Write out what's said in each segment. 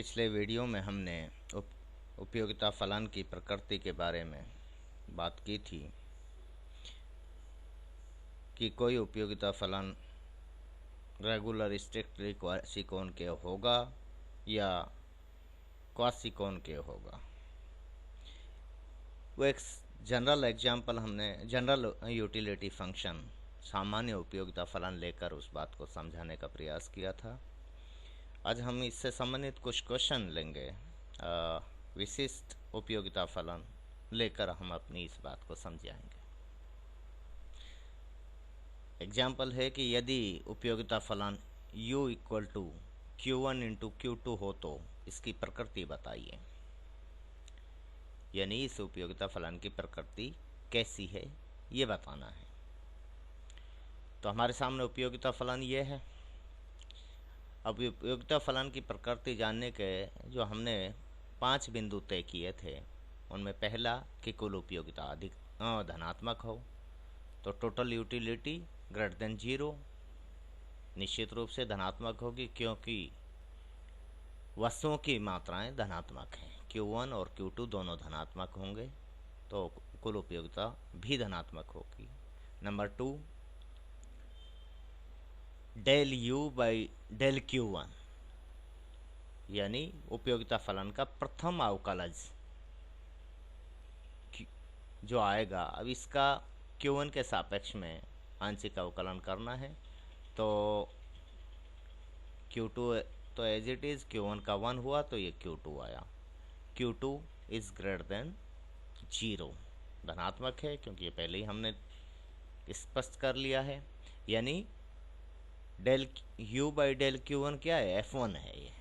पिछले वीडियो में हमने उपयोगिता फलन की प्रकृति के बारे में बात की थी कि कोई उपयोगिता फलन रेगुलर स्ट्रिक्टली क्वासिकोनकेव होगा या क्वासिकोनकेव होगा। वो एक जनरल एग्जाम्पल हमने जनरल यूटिलिटी फंक्शन सामान्य उपयोगिता फलन लेकर उस बात को समझाने का प्रयास किया था। आज हम इससे संबंधित कुछ क्वेश्चन लेंगे। विशिष्ट उपयोगिता फलन लेकर हम अपनी इस बात को समझाएंगे। एग्जाम्पल है कि यदि उपयोगिता फलन u equal to Q1 into Q2 हो तो इसकी प्रकृति बताइए। यानी इस उपयोगिता फलन की प्रकृति कैसी है ये बताना है। तो हमारे सामने उपयोगिता फलन ये है। अब उपयोगिता फलन की प्रकृति जानने के जो हमने 5 बिंदु तय किए थे उनमें पहला कि कुल उपयोगिता अधिक धनात्मक हो, तो टोटल यूटिलिटी ग्रेटर देन 0 निश्चित रूप से धनात्मक होगी क्योंकि वस्तुओं की मात्राएं धनात्मक हैं। Q1 और Q2 दोनों धनात्मक होंगे तो कुल उपयोगिता भी धनात्मक होगी। Number 2, del U by del Q1 यानी उपयोगिता फलन का प्रथम अवकलज जो आएगा, अब इसका Q1 के सापेक्ष में आंशिक अवकलन करना है तो Q2 तो एज इट इज़ Q1 का 1 हुआ तो ये Q2 आया। Q2 इज़ ग्रेटर देन 0 धनात्मक है क्योंकि ये पहले ही हमने स्पष्ट कर लिया है। यानी del U by del Q1 क्या है, F1 है। ये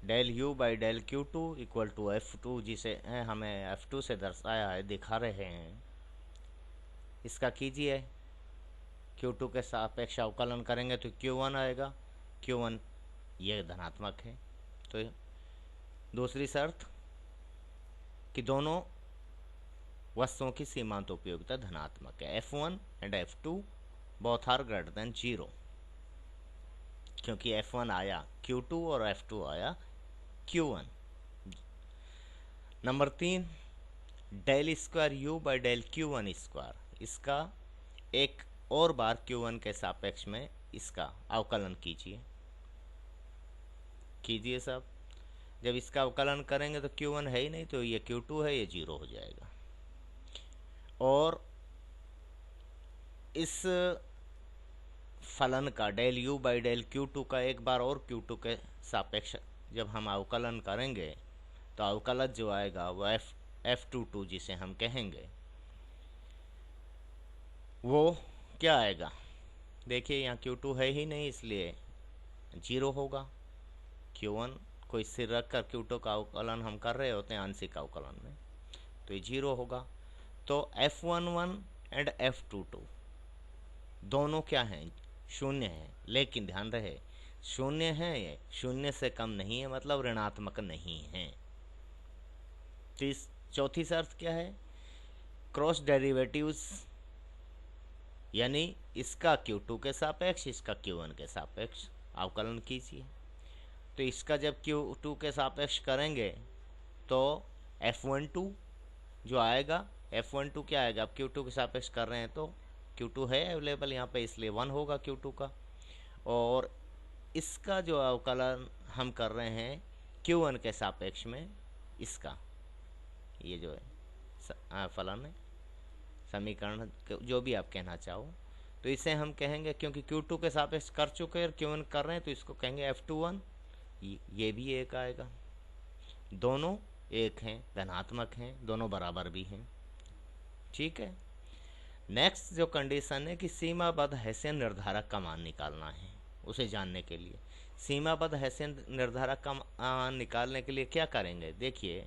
del U by del Q2 equal to F2 जिसे हमें F2 से दर्शाया है, दिखा रहे हैं। इसका कीजिए, Q2 के सापेक्ष अवकलन करेंगे तो Q1 आएगा। Q1 ये धनात्मक है। तो दूसरी शर्त कि दोनों वस्तुओं की सीमांत उपयोगिता धनात्मक है। F1 and F2 both are greater than 0 क्योंकि F1 आया Q2 और F2 आया Q1। Number 3, del square U by del Q1 square, इसका एक और बार Q1 के सापेक्ष में इसका अवकलन कीजिए सब। जब इसका अवकलन करेंगे तो Q1 है ही नहीं तो ये Q2 है, ये 0 हो जाएगा। और इस फलन का del U by del Q2 का एक बार और Q2 के सापेक्ष जब हम अवकलन करेंगे तो अवकलज जो आएगा वो F22 जिसे हम कहेंगे वो क्या आएगा। देखिए यहाँ Q2 है ही नहीं इसलिए 0 होगा। Q1 को स्थिर रख कर Q2 का अवकलन हम कर रहे होते हैं आंशिक अवकलन में, तो ये 0 होगा। तो F11 एंड F22 दोनों क्या हैं, शून्य है। लेकिन ध्यान रहे शून्य है, ये शून्य से कम नहीं है, मतलब ऋणात्मक नहीं है। तो चौथी शर्त क्या है, क्रॉस डेरिवेटिव्स यानी इसका Q2 के सापेक्ष इसका Q1 के सापेक्ष अवकलन कीजिए। तो इसका जब Q2 के सापेक्ष करेंगे तो F12 जो आएगा, F12 क्या आएगा, अब Q2 के सापेक्ष कर रहे हैं तो Q2 है अवेलेबल यहाँ पे इसलिए 1 होगा Q2 का। और इसका जो अवकलन हम कर रहे हैं Q1 के सापेक्ष में इसका, ये जो है फलन है, समीकरण जो भी आप कहना चाहो, तो इसे हम कहेंगे क्योंकि Q2 के सापेक्ष कर चुके हैं और Q1 कर रहे हैं तो इसको कहेंगे F21। ये भी एक आएगा। दोनों एक हैं, धनात्मक हैं, दोनों बराबर भी हैं। ठीक है। नेक्स्ट जो कंडीशन है कि सीमाबद्ध हैसियन निर्धारक का मान निकालना है। उसे जानने के लिए सीमाबद्ध हैसियन निर्धारक का मान निकालने के लिए क्या करेंगे, देखिए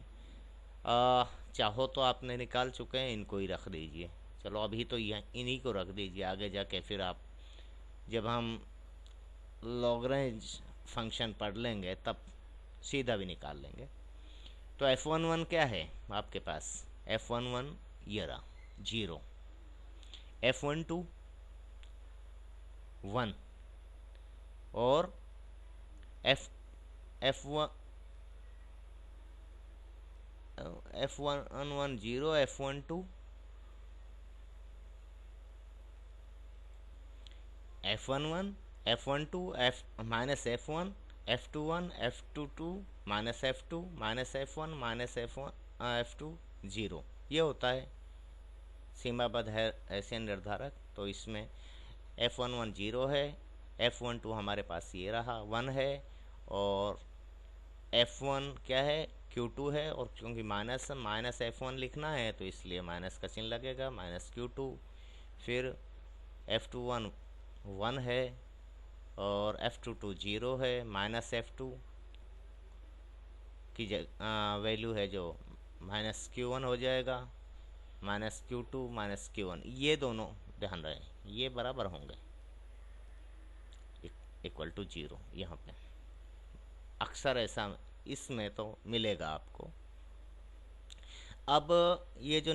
चाहो तो आपने निकाल चुके हैं, इनको ही रख दीजिए। चलो अभी तो इन्हीं को रख दीजिए, आगे जाके फिर आप जब हम लॉग्रेंज फंक्शन पढ़ लेंगे तब सीधा भी निकाल लेंगे। तो F11 क्या है आपके पास, F11 ये रहा 0, F12 1 और F1 F11 0, F12 F11 F12 F minus F1 F21 F22 minus F2 minus F1 minus F1 F2 0, ये होता है सीमाबद्ध है ऐसे निर्धारक। तो इसमें F11 0 है, F12 हमारे पास ये रहा 1 है, और F1 क्या है Q2 है, और क्योंकि माइनस F1 लिखना है तो इसलिए माइनस का चिन्ह लगेगा, माइनस Q2। फिर F21 1 है और F22 0 है, माइनस F2 की वैल्यू है जो माइनस Q1 हो जाएगा, माइनस Q2 माइनस Q1, ये दोनों ध्यान रहे ये बराबर होंगे इक्वल टू 0। यहाँ पे अक्सर ऐसा इसमें तो मिलेगा आपको। अब ये जो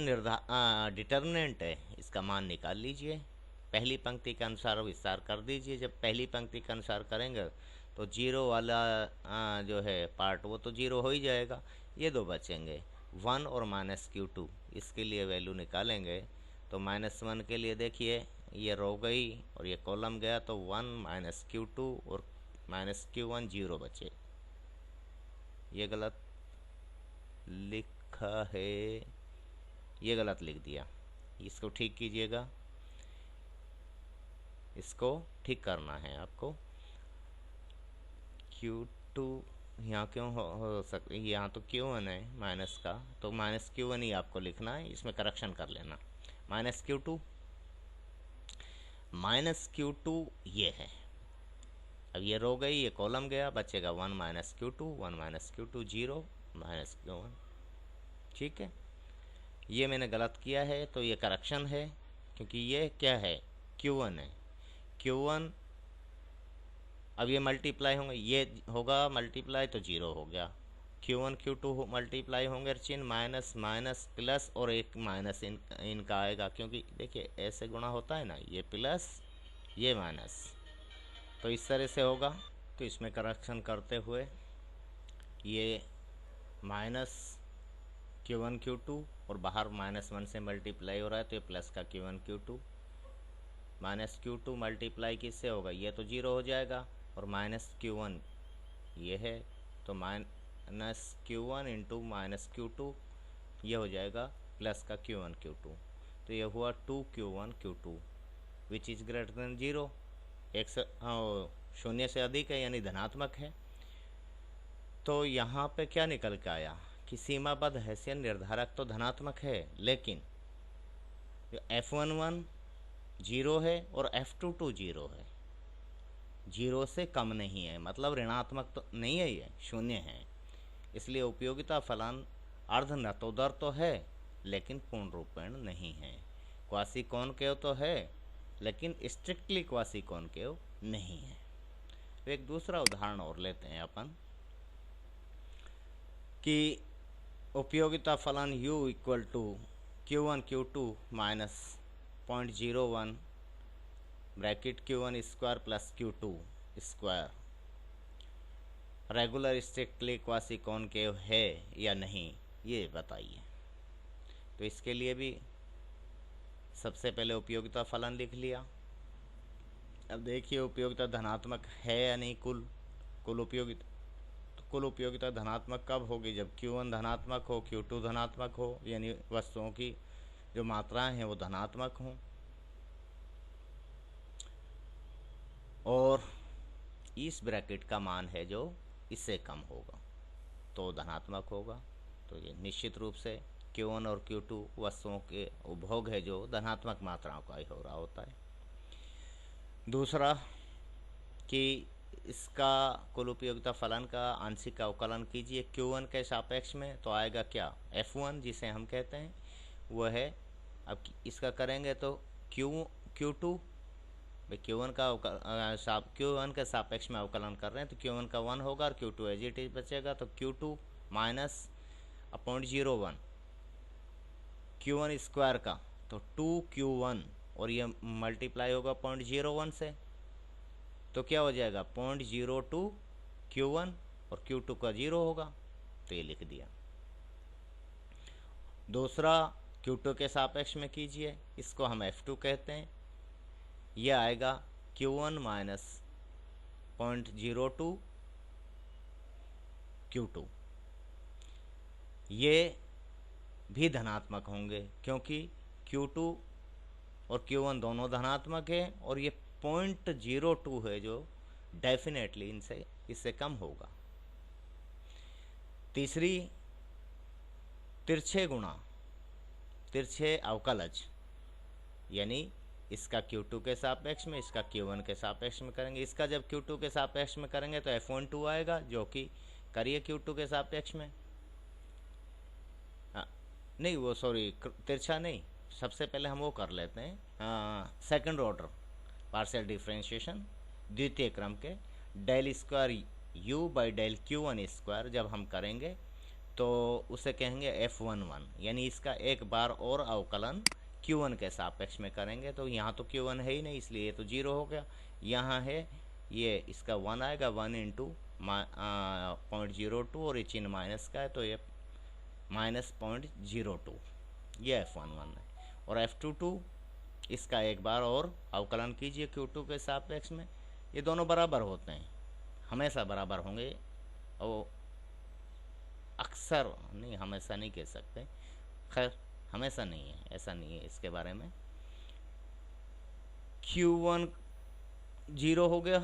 डिटर्मिनेंट है इसका मान निकाल लीजिए, पहली पंक्ति के अनुसार विस्तार कर दीजिए। जब पहली पंक्ति के अनुसार करेंगे तो 0 वाला जो है पार्ट वो तो 0 हो ही जाएगा, ये दो बचेंगे 1 और माइनस Q2। इसके लिए वैल्यू निकालेंगे तो -1 के लिए देखिए ये रो गई और ये कॉलम गया, तो 1 माइनस Q2 और माइनस Q1 0 बचे। ये गलत लिखा है, ये गलत लिख दिया, इसको ठीक कीजिएगा, इसको ठीक करना है आपको। Q2 यहाँ क्यों हो सकता है, यहाँ तो Q1 है माइनस का, तो माइनस Q1 ही आपको लिखना है, इसमें करेक्शन कर लेना। माइनस Q2 ये है, अब ये रो गई ये कॉलम गया, बचेगा 1 minus Q2 1 minus Q2 0 minus Q1। ठीक है, ये मैंने गलत किया है तो ये करेक्शन है, क्योंकि ये क्या है Q1 है, Q1 अब ये मल्टीप्लाई होंगे, ये होगा मल्टीप्लाई तो 0 हो गया, Q1 Q2 मल्टीप्लाई होंगे, चिन्ह माइनस माइनस प्लस और एक माइनस इनका आएगा, क्योंकि देखिए ऐसे गुणा होता है ना, ये प्लस ये माइनस, तो इस तरह से होगा। तो इसमें करेक्शन करते हुए ये माइनस Q1 Q2 और बाहर -1 से मल्टीप्लाई हो रहा है तो ये प्लस का Q1 Q2, minus Q2 multiply किससे होगा, ये तो 0 हो जाएगा, और माइनस Q1 ये है तो minus Q1 into minus Q2 ये हो जाएगा प्लस का Q1 Q2, तो ये हुआ 2Q1 Q2 which is greater than 0, एक से शून्य से अधिक है यानी धनात्मक है। तो यहाँ पे क्या निकल के आया कि सीमाबद्ध हैसियत निर्धारक तो धनात्मक है, लेकिन F11 0 है और F22 0 है, 0 से कम नहीं है, मतलब ऋणात्मक तो नहीं है, ये शून्य है, इसलिए उपयोगिता फलन अर्ध नतोदर तो है लेकिन पूर्ण रूपेण नहीं है। क्वासी कॉनकेव तो है लेकिन स्ट्रिक्टली क्वासी कॉनकेव नहीं है। तो एक दूसरा उदाहरण और लेते हैं अपन कि उपयोगिता फलन u equal to Q1 Q2 minus 0.01 bracket Q1 square plus Q2 square regular strictly quasi concave है या नहीं, ये बताइए। तो इसके लिए भी सबसे पहले उपयोगिता फलन लिख लिया। अब देखिए उपयोगिता धनात्मक है या नहीं, कुल उपयोगिता धनात्मक कब होगी, जब Q1 धनात्मक हो, Q2 धनात्मक हो, यानी वस्तुओं की जो मात्राएं हैं वो धनात्मक हों, और इस ब्रैकेट का मान है जो इससे कम होगा तो धनात्मक होगा। तो ये निश्चित रूप से Q1 और Q2 वस्तुओं के उपभोग है जो धनात्मक मात्राओं का ही हो रहा होता है। दूसरा कि इसका कुल उपयोगिता फलन का आंशिक अवकलन कीजिए Q1 के सापेक्ष में, तो आएगा क्या F1 जिसे हम कहते हैं वो है। अब इसका करेंगे तो Q2 Q1 के सापेक्ष में अवकलन कर रहे हैं तो Q1 का 1 होगा और Q2 एज इट इज बचेगा, तो Q2 माइनस 0.01 Q1 स्क्वायर का तो 2Q1 और ये मल्टीप्लाई होगा 0.01 से, तो क्या हो जाएगा 0.02 Q1 और Q2 का 0 होगा, तो ये लिख दिया। दूसरा Q2 के सापेक्ष में कीजिए, इसको हम F2 कहते हैं। ये आएगा Q1 माइनस 0.02 Q2। ये भी धनात्मक होंगे क्योंकि Q2 और Q1 दोनों धनात्मक है, और ये 0.02 है जो डेफिनेटली इनसे इससे कम होगा। तीसरी, तिरछे गुणा, तिरछे अवकलज, यानी इसका Q2 के सापेक्ष में, इसका Q1 के सापेक्ष में करेंगे। इसका जब Q2 के सापेक्ष में करेंगे तो F12 आएगा, जो कि करिए Q2 के सापेक्ष में। नहीं वो सॉरी, तिरछा नहीं, सबसे पहले हम वो कर लेते हैं सेकंड ऑर्डर पार्शियल डिफरेंशिएशन, द्वितीय क्रम के del square u by del Q1 square जब हम करेंगे तो उसे कहेंगे F11, यानी इसका एक बार और अवकलन Q1 के सापेक्ष में करेंगे। तो यहाँ तो Q1 है ही नहीं, इसलिए ये तो 0 हो गया। यहाँ है ये, इसका 1 आएगा, 1 इंटू 0.02, और ये चिन्ह माइनस का है तो ये माइनस 0.02, ये F11 है। और F22 इसका एक बार और अवकलन कीजिए Q2 के सापेक्ष में। ये दोनों बराबर होते हैं, हमेशा बराबर होंगे, और अक्सर नहीं, हमेशा नहीं कह सकते, खैर हमेशा नहीं है, ऐसा नहीं है इसके बारे में। Q1 0 हो गया,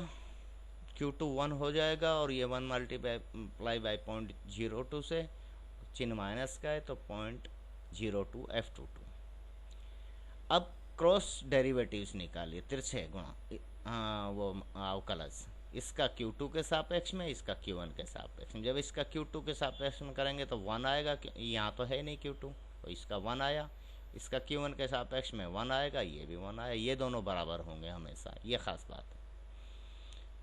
Q2 1 हो जाएगा, और ये 1 मल्टीप्लाई बाई 0.02 से चिन्ह माइनस का है तो 0.02 F22। अब क्रॉस डेरिवेटिव्स निकालिए, तिरछे गुणा वो अवकलज, इसका Q2 के सापेक्ष में, इसका Q1 के सापेक्ष में। जब इसका Q2 के सापेक्ष में करेंगे तो 1 आएगा, यहाँ तो है नहीं Q2, तो इसका 1 आया। इसका Q1 के सापेक्ष में 1 आएगा, ये भी 1 आया। ये दोनों बराबर होंगे हमेशा, ये खास बात है।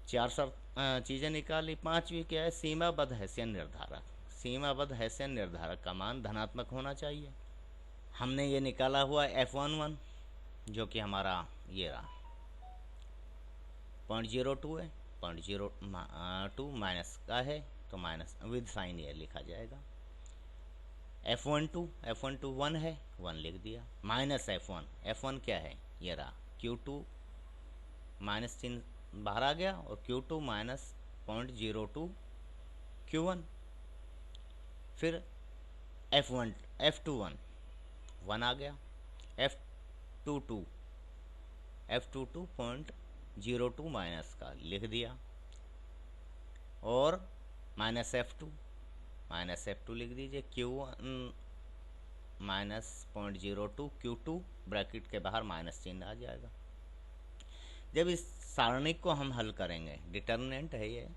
4 चीज़ें निकाली। 5वीं क्या है, सीमाबद्ध हैसियन निर्धारक। सीमाबद्ध हैसियन निर्धारक का मान धनात्मक होना चाहिए। हमने ये निकाला हुआ F11 जो कि हमारा ये रहा 0.02 है, 0.02 माइनस का है तो माइनस विद साइन ये लिखा जाएगा। F12 1 है, 1 लिख दिया, माइनस F1 क्या है, ये रहा Q2, माइनस चिन्ह बाहर आ गया, और Q2 माइनस 0.02 Q1। फिर F21 1 आ गया, F22 0.02 माइनस का लिख दिया, और माइनस F2 लिख दीजिए, Q1 माइनस 0.02 Q2 ब्रैकेट के बाहर माइनस चिन्ह आ जाएगा। जब इस सारणिक को हम हल करेंगे, डिटर्मिनेंट है ये,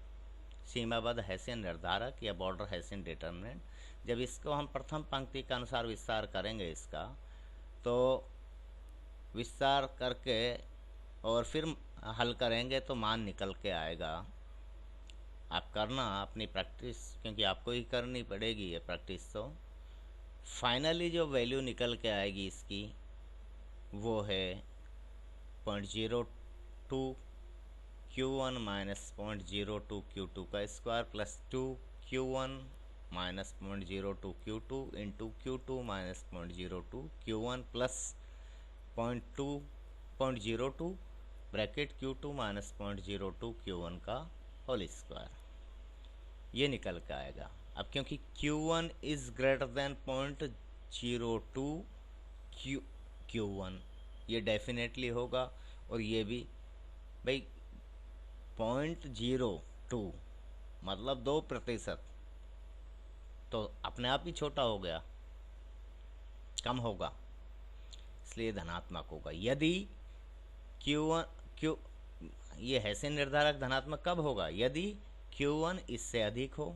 सीमाबद्ध हैसियन निर्धारक या बॉर्डर हैसियन डिटर्मिनेंट, जब इसको हम प्रथम पंक्ति के अनुसार विस्तार करेंगे इसका, तो विस्तार करके और फिर हल करेंगे तो मान निकल के आएगा। आप करना अपनी प्रैक्टिस, क्योंकि आपको ही करनी पड़ेगी ये प्रैक्टिस। तो फाइनली जो वैल्यू निकल के आएगी इसकी वो है 0.02 Q1 माइनस 0.02 Q2 का square plus 2 Q1 minus 0.02 Q2 into Q2 minus 0.02 Q1 plus 0.02 bracket Q2 minus 0.02 Q1 का होल स्क्वायर, ये निकल के आएगा। अब क्योंकि Q1 is greater than 0.02 Q1, ये डेफिनेटली होगा, और ये भी भाई 0.02 मतलब 2%, तो अपने आप ही छोटा हो गया, कम होगा, इसलिए धनात्मक होगा। यदि ये हैसियन निर्धारक धनात्मक कब होगा, यदि Q1 इससे अधिक हो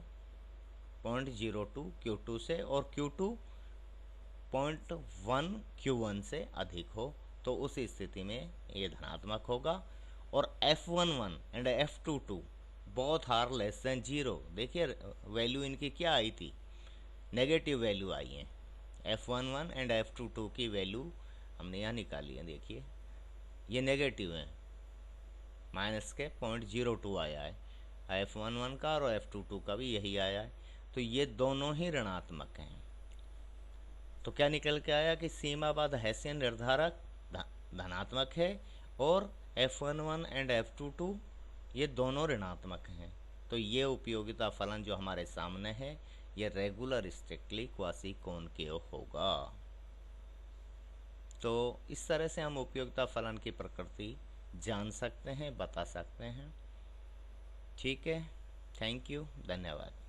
0.02 Q2 से, और Q2 0.1 Q1 से अधिक हो, तो उस स्थिति में ये धनात्मक होगा। और F11 and F22 both are less than 0। देखिए वैल्यू इनकी क्या आई थी, नेगेटिव वैल्यू आई है। F11 एंड F22 की वैल्यू हमने यहाँ निकाली है, देखिए ये नेगेटिव है, माइनस के 0.02 आया है। F11 का और F22 का भी यही आया है, तो ये दोनों ही ऋणात्मक हैं। तो क्या निकल के आया कि सीमाबद्ध हैसियन निर्धारक धनात्मक है और F11 एंड F22 ये दोनों ऋणात्मक हैं। तो ये उपयोगिता फलन जो हमारे सामने है ये रेगुलर स्ट्रिक्टली क्वासी कॉनकेव होगा। तो इस तरह से हम उपयोगिता फलन की प्रकृति जान सकते हैं, बता सकते हैं। ठीक है, थैंक यू, धन्यवाद।